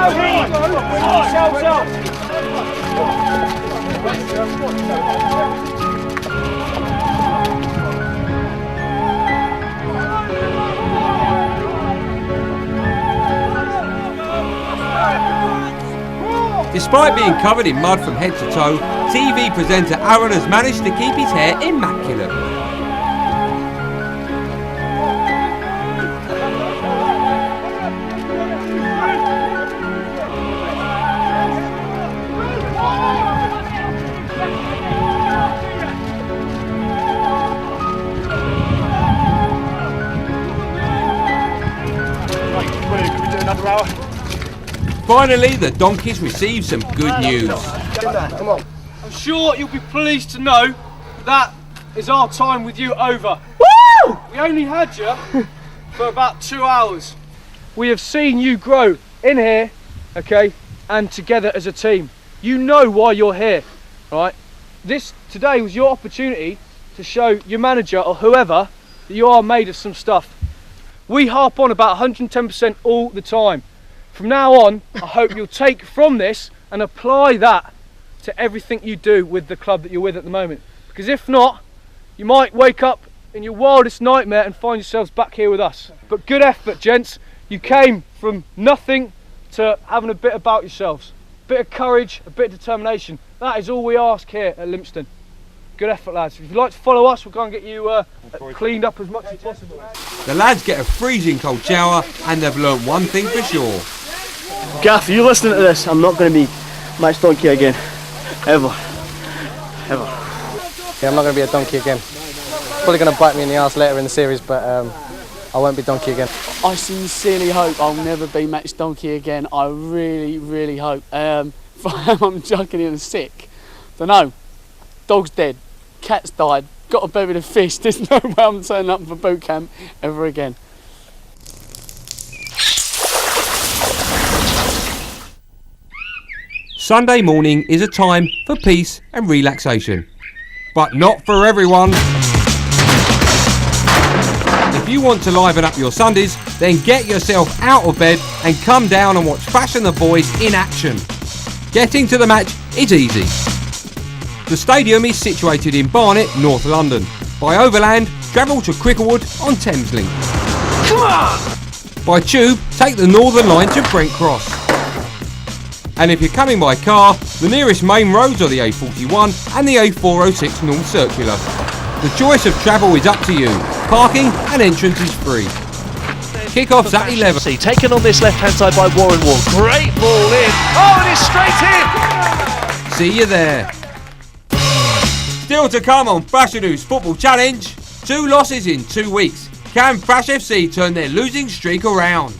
Despite being covered in mud from head to toe, TV presenter Aaron has managed to keep his hair immaculate. Finally, the donkeys receive some good news. Come on. I'm sure you'll be pleased to know that is our time with you over. Woo! We only had you for about 2 hours. We have seen you grow in here, okay, and together as a team. You know why you're here, right? This today was your opportunity to show your manager or whoever that you are made of some stuff. We harp on about 110% all the time. From now on, I hope you'll take from this and apply that to everything you do with the club that you're with at the moment. Because if not, you might wake up in your wildest nightmare and find yourselves back here with us. But good effort, gents. You came from nothing to having a bit about yourselves. A bit of courage, a bit of determination. That is all we ask here at Lympstone. Good effort, lads. If you'd like to follow us, we'll go and get you cleaned up as much as possible. The lads get a freezing cold shower and they've learnt one thing for sure. Gaff, you listening to this? I'm not going to be match donkey again. Ever. Ever. Yeah, I'm not going to be a donkey again. Probably going to bite me in the arse later in the series, but I won't be donkey again. I sincerely hope I'll never be match donkey again. I really, really hope. If I am, I'm chucking in sick. Don't know. Dog's dead. Cat's died. Got a bed with a fish. There's no way I'm turning up for boot camp ever again. Sunday morning is a time for peace and relaxation. But not for everyone. If you want to liven up your Sundays, then get yourself out of bed and come down and watch Fash and the boys in action. Getting to the match is easy. The stadium is situated in Barnet, North London. By overland, travel to Cricklewood on Thameslink. Come on! By tube, take the Northern Line to Brent Cross. And if you're coming by car, the nearest main roads are the A41 and the A406 North Circular. The choice of travel is up to you. Parking and entrance is free. Kick-off's at 11. Taken on this left-hand side by Warren Wall. Great ball in. Oh, and it's straight in. See you there. Still to come on Fashanu's Football Challenge. 2 losses in 2 weeks. Can Fash FC turn their losing streak around?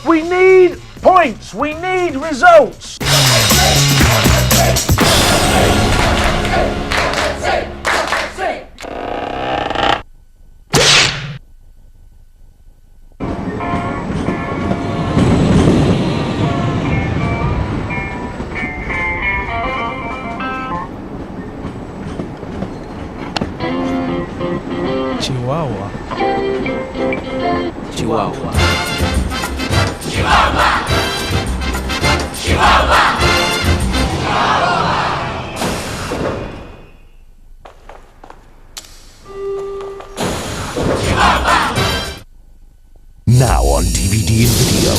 We need points. We need results. Chihuahua. Chihuahua. Chihuahua! Chihuahua! Now on DVD and video,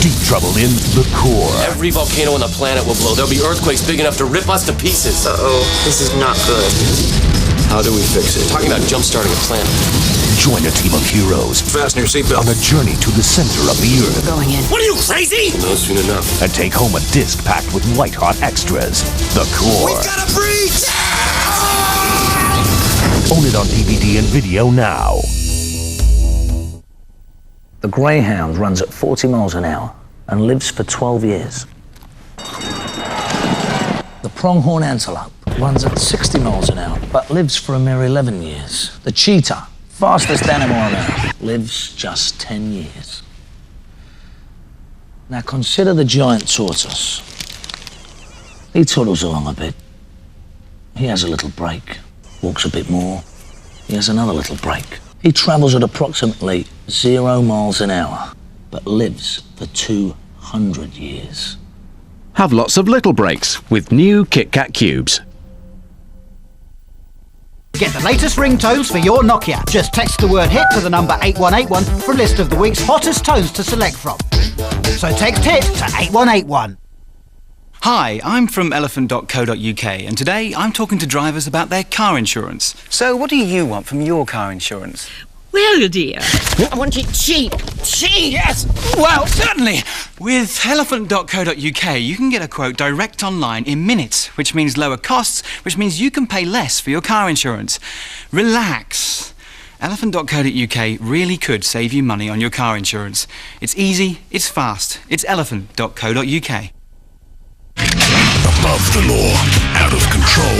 Deep Trouble in the Core. Every volcano on the planet will blow. There'll be earthquakes big enough to rip us to pieces. Uh-oh, this is not good. How do we fix it? Talking about jump-starting a planet. Join a team of heroes. Fasten your seatbelt. On a journey to the center of the Earth. We're going in. What are you, crazy? No, soon enough. And take home a disc packed with white-hot extras. The Core. We've got a breach! Own it on DVD and video now. The greyhound runs at 40 miles an hour and lives for 12 years. The pronghorn antelope runs at 60 miles an hour but lives for a mere 11 years. The cheetah, fastest animal on earth, lives just 10 years. Now consider the giant tortoise. He toddles along a bit. He has a little break, walks a bit more. He has another little break. He travels at approximately 0 miles an hour, but lives for 200 years. Have lots of little breaks with new Kit Kat Cubes. Get the latest ringtones for your Nokia. Just text the word HIT to the number 8181 for a list of the week's hottest tones to select from. So text HIT to 8181. Hi, I'm from elephant.co.uk and today I'm talking to drivers about their car insurance. So what do you want from your car insurance? Well, dear, I want it cheap. Cheap! Yes! Well, certainly! With elephant.co.uk you can get a quote direct online in minutes, which means lower costs, which means you can pay less for your car insurance. Relax. Elephant.co.uk really could save you money on your car insurance. It's easy, it's fast, it's elephant.co.uk. Above the law, out of control,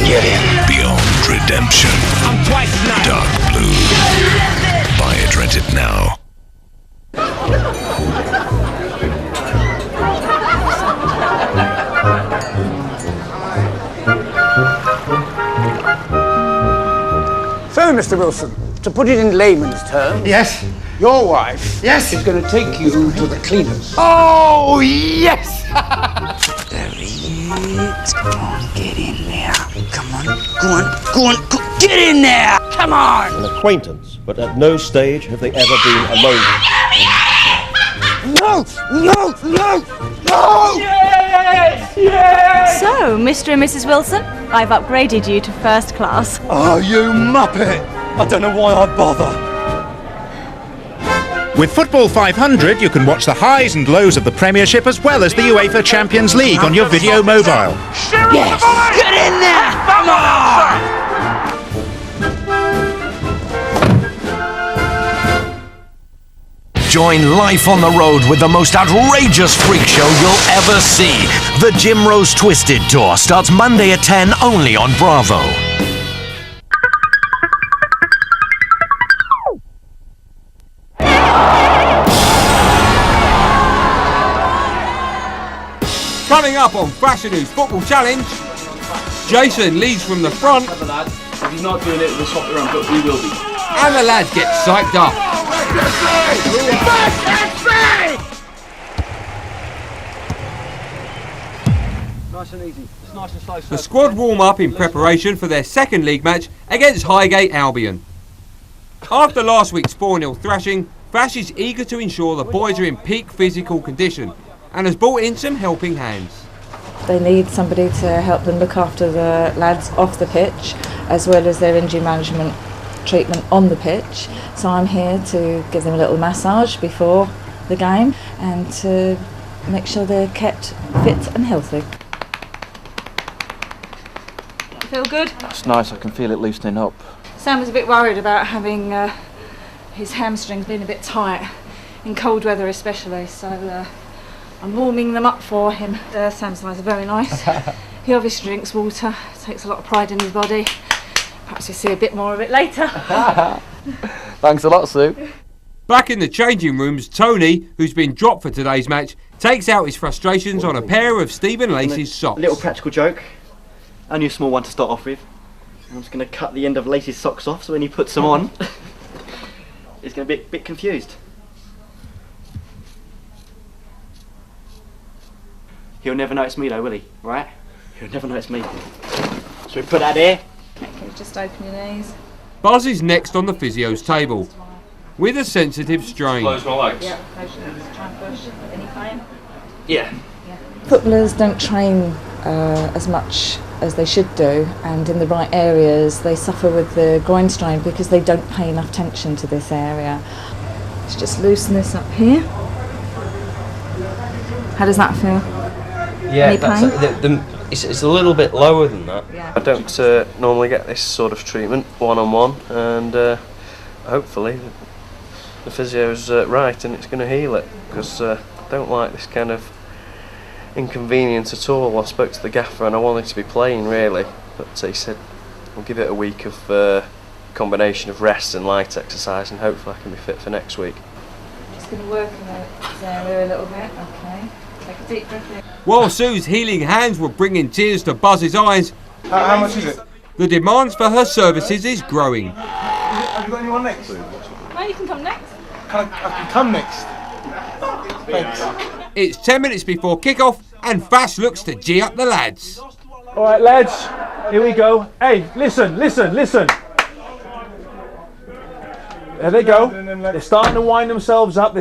beyond redemption. I'm twice as nice. Dark Blue. Buy it, rent it now. So, Mr. Wilson, to put it in layman's terms, yes, your wife, yes, is going to take you to the cleaners. Oh, yes! There he is. Come on, get in there. Come on, go on, go on, go. Get in there! Come on! An acquaintance, but at no stage have they ever been alone. No! No! No! No! Yes! Yes! So, Mr. and Mrs. Wilson, I've upgraded you to first class. Oh, you muppet! I don't know why I bother. With Football 500, you can watch the highs and lows of the Premiership as well as the UEFA Champions League on your video mobile. Yes! Get in there! Come on! Join Life on the Road with the most outrageous freak show you'll ever see. The Jim Rose Twisted Tour starts Monday at 10 only on Bravo. Coming up on Fashanu's Football Challenge, Jason leads from the front. If he's not doing it, we'll swap it around, but we will be. And the lads get psyched up. Nice and easy. It's nice and slow. The squad warm up in preparation for their second league match against Highgate Albion. After last week's 4-0 thrashing, Fash is eager to ensure the boys are in peak physical condition and has brought in some helping hands. They need somebody to help them look after the lads off the pitch, as well as their injury management treatment on the pitch. So I'm here to give them a little massage before the game and to make sure they're kept fit and healthy. Feel good? It's nice, I can feel it loosening up. Sam was a bit worried about having his hamstrings being a bit tight, in cold weather especially, so I'm warming them up for him. Sam's eyes are very nice. He obviously drinks water, takes a lot of pride in his body. Perhaps we'll see a bit more of it later. Thanks a lot, Sue. Back in the changing rooms, Tony, who's been dropped for today's match, takes out his frustrations on a pair of Stephen Lacey's socks. A little practical joke, only a small one to start off with. I'm just going to cut the end of Lacey's socks off so when he puts them on, he's going to be a bit confused. He'll never notice me though, will he? Right? He'll never notice me. Should we put that here? Okay, just open your knees. Buzz is next on the physio's table with a sensitive strain. Close my legs. Yeah, close your knees. Try and push. Any pain? Yeah. Footballers don't train as much as they should do, and in the right areas they suffer with the groin strain because they don't pay enough attention to this area. Let's just loosen this up here. How does that feel? Yeah, Any pain? It's a little bit lower than that. Yeah. I don't normally get this sort of treatment one-on-one, and hopefully the physio's right and it's going to heal it, because I don't like this kind of inconvenience at all. I spoke to the gaffer and I wanted to be playing really, but he said we'll give it a week of combination of rest and light exercise, and hopefully I can be fit for next week. Just going to work in this area a little bit. Okay. Take a deep breath in. While Sue's healing hands were bringing tears to Buzz's eyes, How much is it? the demands for her services is growing. Have you got anyone next? No, you can come next. I can come next. Thanks. It's 10 minutes before kick-off and Fash looks to G up the lads. All right, lads, here we go. Hey, listen. There they go. They're starting to wind themselves up.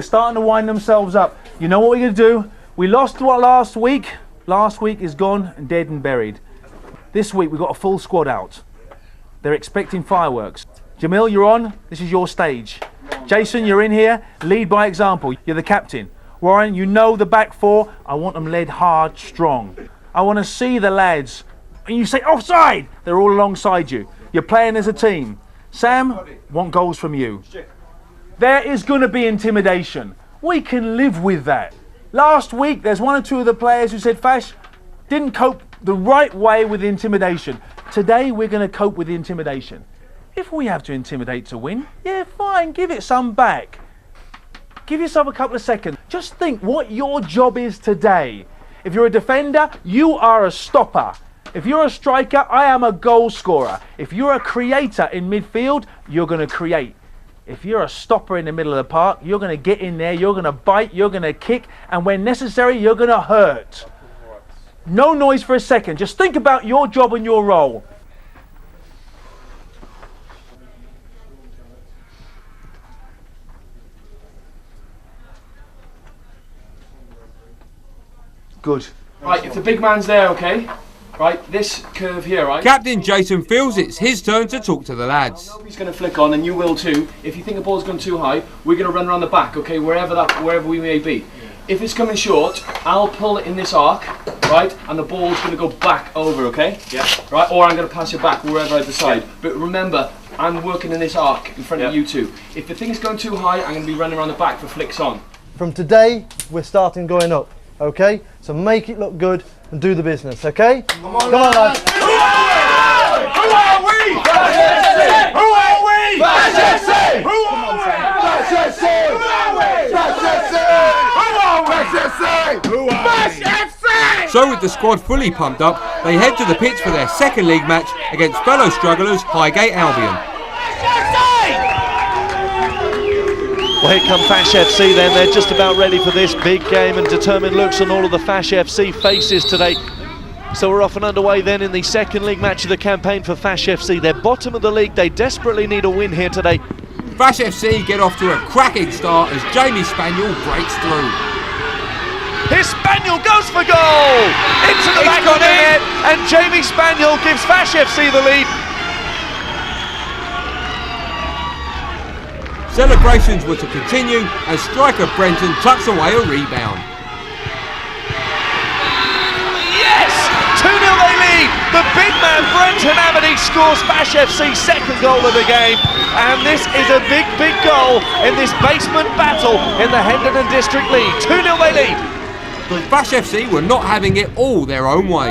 You know what we're going to do? We lost last week. Last week is gone and dead and buried. This week we've got a full squad out. They're expecting fireworks. Jamil, you're on. This is your stage. Jason, you're in here. Lead by example. You're the captain. Warren, you know the back four. I want them led hard, strong. I want to see the lads. And you say, offside! They're all alongside you. You're playing as a team. Sam, want goals from you. There is going to be intimidation. We can live with that. Last week, there's one or two of the players who said, Fash, didn't cope the right way with intimidation. Today, we're going to cope with the intimidation. If we have to intimidate to win, yeah, fine, give it some back. Give yourself a couple of seconds. Just think what your job is today. If you're a defender, you are a stopper. If you're a striker, I am a goal scorer. If you're a creator in midfield, you're going to create. If you're a stopper in the middle of the park, you're going to get in there, you're going to bite, you're going to kick, and when necessary, you're going to hurt. No noise for a second. Just think about your job and your role. Good. Right, if the big man's there, okay? Right, this curve here, right? Captain Jason feels it's his turn to talk to the lads. He's going to flick on, and you will too. If you think the ball's gone too high, we're going to run around the back, okay? Wherever we may be. If it's coming short, I'll pull it in this arc, right? And the ball's going to go back over, okay? Yeah. Right, or I'm going to pass it back wherever I decide. Yeah. But remember, I'm working in this arc in front of you two. If the thing's going too high, I'm going to be running around the back for flicks on. From today, we're starting going up, okay? So make it look good and do the business, okay? Come on lads. Who are we? Fash FC! Who are we? Fash FC! Who are we? Fash FC! Who are we? Fash FC! Who are we? Fash FC! Who are we? Fash FC! So with the squad fully pumped up, they head to the pitch for their second league match against fellow strugglers Highgate Albion. Well, here come Fash FC then. They're just about ready for this big game, and determined looks on all of the Fash FC faces today. So we're off and underway then in the second league match of the campaign for Fash FC. They're bottom of the league. They desperately need a win here today. Fash FC get off to a cracking start as Jamie Spaniel breaks through. His Spaniel goes for goal! Into the back of the net, and Jamie Spaniel gives Fash FC the lead. Celebrations were to continue as striker Brenton tucks away a rebound. Yes! 2-0 they lead! The big man Brenton Amity scores Fash FC's second goal of the game, and this is a big, big goal in this basement battle in the Hendon District League. 2-0 they lead! But Fash FC were not having it all their own way.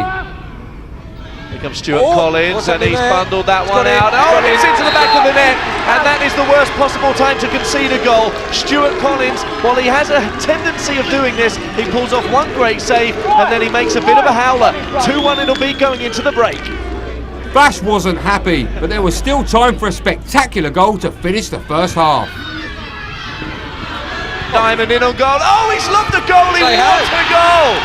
Here comes Stuart Collins, and he's bundled that one out. Oh, and it's into the back of the net, and that is the worst possible time to concede a goal. Stuart Collins, while he has a tendency of doing this, he pulls off one great save, and then he makes a bit of a howler. 2-1 it'll be going into the break. Fash wasn't happy, but there was still time for a spectacular goal to finish the first half. Diamond in on goal. Oh, he's loved the goalie. What a goal!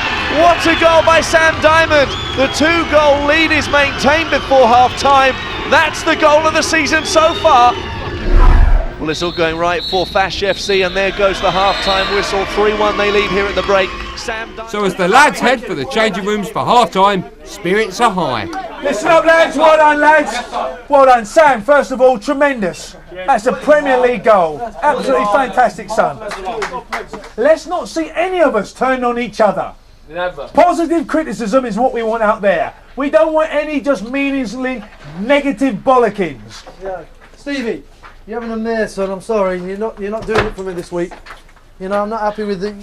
What a goal by Sam Diamond. The 2-goal lead is maintained before half-time. That's the goal of the season so far. Well, it's all going right for Fash FC, and there goes the half-time whistle. 3-1 they lead here at the break. So as the lads head for the changing rooms for half-time, spirits are high. Listen up, lads. Well done, lads. Well done. Sam, first of all, tremendous. That's a Premier League goal. Absolutely fantastic, son. Let's not see any of us turn on each other. Never. Positive criticism is what we want out there. We don't want any just meaninglessly negative bollockings. Yeah. Stevie, you're having them there, son. I'm sorry. You're not doing it for me this week. You know, I'm not happy with it.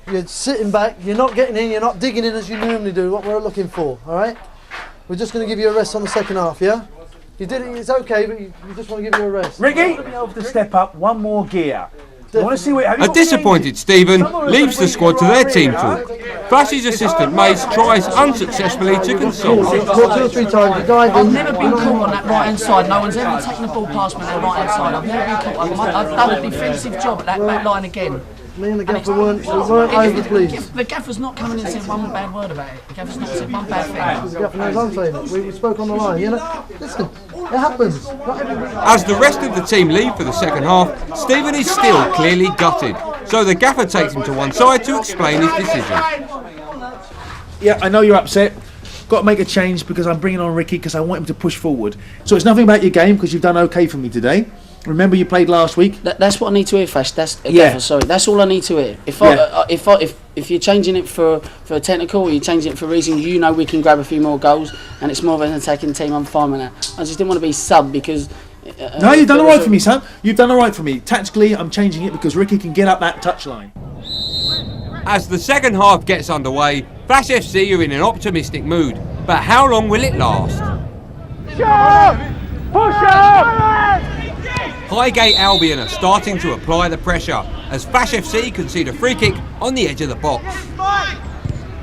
You're sitting back. You're not getting in. You're not digging in as you normally do. What we're looking for. All right. We're just going to give you a rest on the second half. Yeah. You did it. It's okay, but we just want to give you a rest. Ricky, be able to step up one more gear. You want to see what, a disappointed Stephen leaves the squad to their team talk. Flash's assistant Mace tries unsuccessfully to console him. I've never been caught on that right hand side. No one's ever taken the ball past me on the right hand side. I've never been caught. I've done a defensive job at that back line again. Me and the gaffer weren't overpleased. The gaffer's not coming in and saying one bad word about it. The gaffer's not said one bad thing. The gaffer knows I'm saying it. We spoke on the line. You know, listen, it happens. As the rest of the team leave for the second half, Stephen is still clearly gutted. So the gaffer takes him to one side to explain his decision. Yeah, I know you're upset. Got to make a change because I'm bringing on Ricky because I want him to push forward. So it's nothing about your game because you've done okay for me today. Remember you played last week. That's what I need to hear, Fash. That's yeah. Sorry, that's all I need to hear. If you're changing it for a technical, or you're changing it for a reason, you know we can grab a few more goals, and it's more of an attacking team. I'm fine with that. I just didn't want to be sub because. No, you've done all right for me, son. You've done all right for me. Tactically, I'm changing it because Ricky can get up that touchline. As the second half gets underway, Fash FC are in an optimistic mood. But how long will it last? Push up! Highgate Albion are starting to apply the pressure as Fash FC concede a free kick on the edge of the box.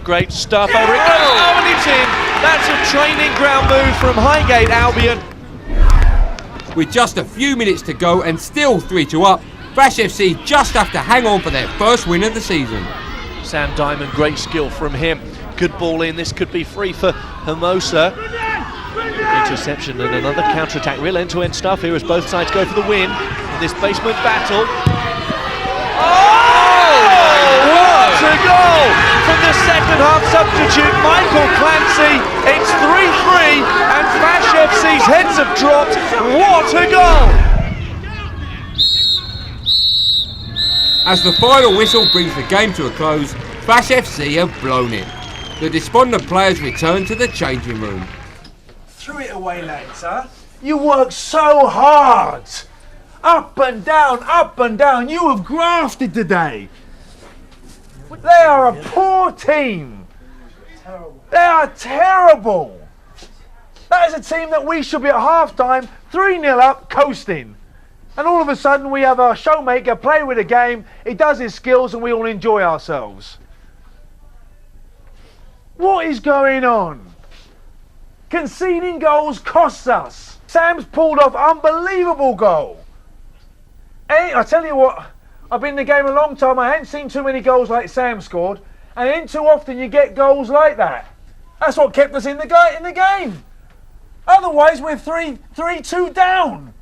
Great stuff, over it goes, and it's in. That's a training ground move from Highgate Albion. With just a few minutes to go and still 3-2 up, Fash FC just have to hang on for their first win of the season. Sam Diamond, great skill from him. Good ball in, this could be free for Hermosa. Interception and another counter-attack, real end-to-end stuff here as both sides go for the win in this basement battle. Oh! What a goal from the second half substitute, Michael Clancy. It's 3-3 and Fash FC's heads have dropped. What a goal! As the final whistle brings the game to a close, Fash FC have blown it. The despondent players return to the changing room. Threw it away, lads, huh? You worked so hard. Up and down, up and down. You have grafted today. They are a poor team. They are terrible. That is a team that we should be at half-time, 3-0 up, coasting. And all of a sudden we have our showmaker play with a game, he does his skills and we all enjoy ourselves. What is going on? Conceding goals costs us. Sam's pulled off unbelievable goal. I tell you what, I've been in the game a long time, I haven't seen too many goals like Sam scored, and ain't too often you get goals like that. That's what kept us in the game. Otherwise we're 3-2 down.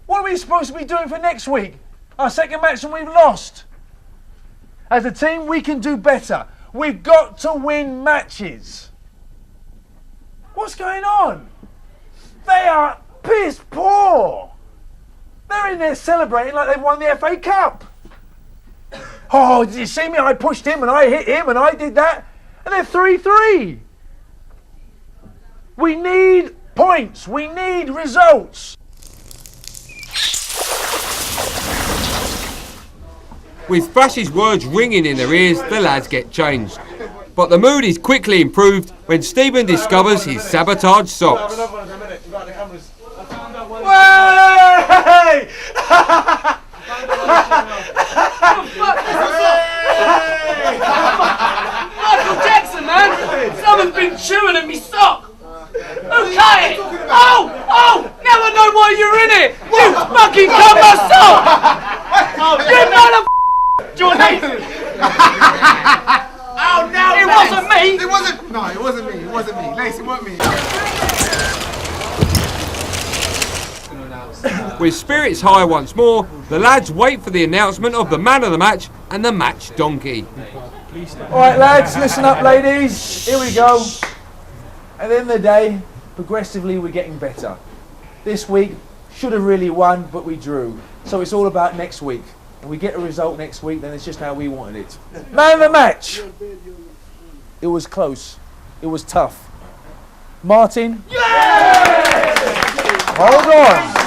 What are we supposed to be doing for next week? Our second match and we've lost. As a team we can do better. We've got to win matches. What's going on? They are piss poor. They're in there celebrating like they've won the FA Cup. Oh, did you see me? I pushed him and I hit him and I did that. And they're 3-3. We need points. We need results. With Fash's words ringing in their ears, the lads get changed. But the mood is quickly improved when Stephen discovers his sabotaged socks. Way! Michael Jackson, man! Someone's been chewing at me sock! Who fucking cut myself! You mother... John, Oh no! It wasn't me! It wasn't. No, it wasn't me. It wasn't me. Lace, it wasn't me. With spirits high once more, the lads wait for the announcement of the man of the match and the match donkey. Alright lads, listen up ladies, here we go. At the end of the day, progressively we're getting better. This week, should have really won, but we drew. So it's all about next week. And we get a result next week, then it's just how we wanted it. Man of the match! It was close. It was tough. Martin? Hold on.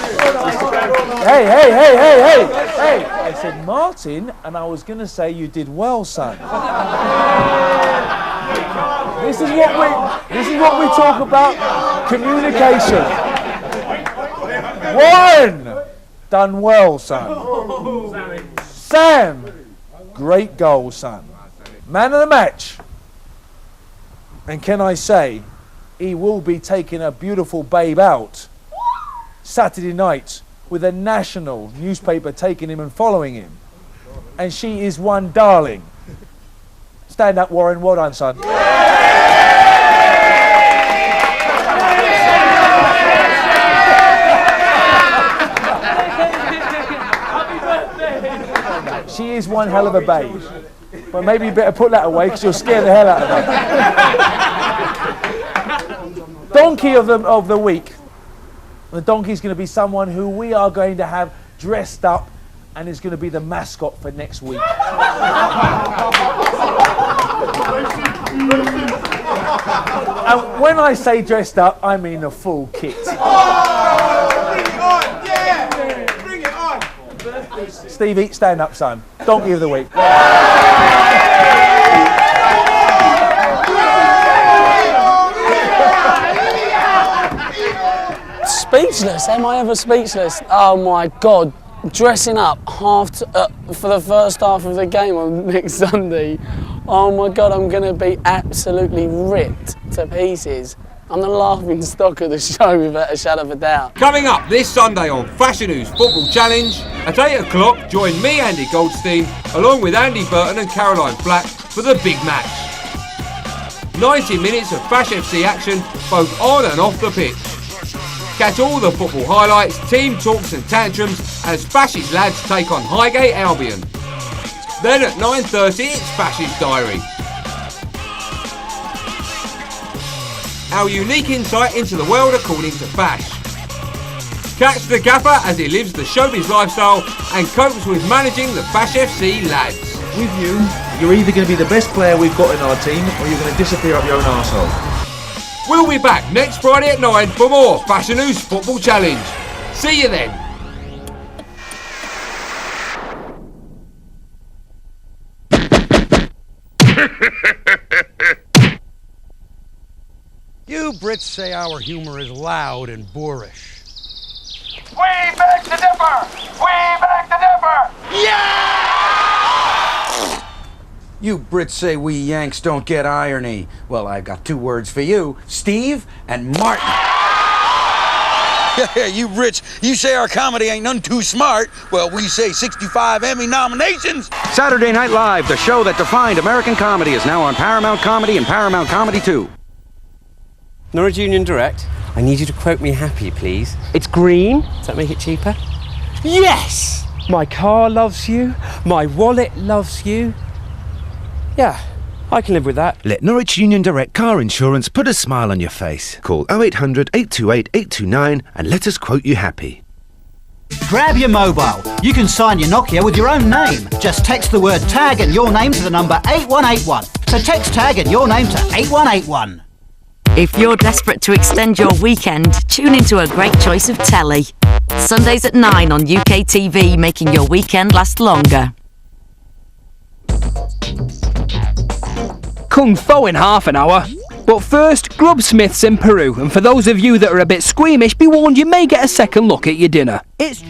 Hey. I said Martin, and I was going to say you did well, son. This is what we talk about. Communication. Warren, done well, son. Sam, great goal, son. Man of the match. And can I say, he will be taking a beautiful babe out Saturday night with a national newspaper taking him and following him. And she is one darling. Stand up, Warren. Well done, son. She is one hell of a babe. But maybe you better put that away because you'll scare the hell out of her. Donkey of the week. The donkey is going to be someone who we are going to have dressed up and is going to be the mascot for next week. And when I say dressed up, I mean the full kit. Bring it on! Stevie, stand up, son. Donkey of the week. Speechless. Am I ever speechless? Oh my God. Dressing up for the first half of the game on next Sunday. Oh my God, I'm going to be absolutely ripped to pieces. I'm the laughing stock of the show without a shadow of a doubt. Coming up this Sunday on Fashanu's Football Challenge, at 8 o'clock, join me, Andy Goldstein, along with Andy Burton and Caroline Flack for the big match. 90 minutes of Fash FC action, both on and off the pitch. Catch all the football highlights, team talks and tantrums as Fash's lads take on Highgate Albion. Then at 9:30 it's Fash's Diary. Our unique insight into the world according to Fash. Catch the gaffer as he lives the showbiz lifestyle and copes with managing the Fash FC lads. With you, you're either going to be the best player we've got in our team or you're going to disappear up your own arsehole. We'll be back next Friday at 9 for more Fashanu's Football Challenge. See you then. You Brits say our humour is loud and boorish. We beg to differ! We beg to differ! Yeah! You Brits say we Yanks don't get irony. Well, I've got two words for you, Steve and Martin. Yeah, you Brits, you say our comedy ain't none too smart. Well, we say 65 Emmy nominations. Saturday Night Live, the show that defined American comedy, is now on Paramount Comedy and Paramount Comedy 2. Norwich Union Direct, I need you to quote me happy, please. It's green. Does that make it cheaper? Yes! My car loves you. My wallet loves you. Yeah, I can live with that. Let Norwich Union Direct car insurance put a smile on your face. Call 0800 828 829 and let us quote you happy. Grab your mobile. You can sign your Nokia with your own name. Just text the word tag and your name to the number 8181. So text tag and your name to 8181. If you're desperate to extend your weekend, tune into a great choice of telly. Sundays at 9 on UK TV, making your weekend last longer. Kung Fu in half an hour. But first, Grubsmiths in Peru, and for those of you that are a bit squeamish, be warned you may get a second look at your dinner. It's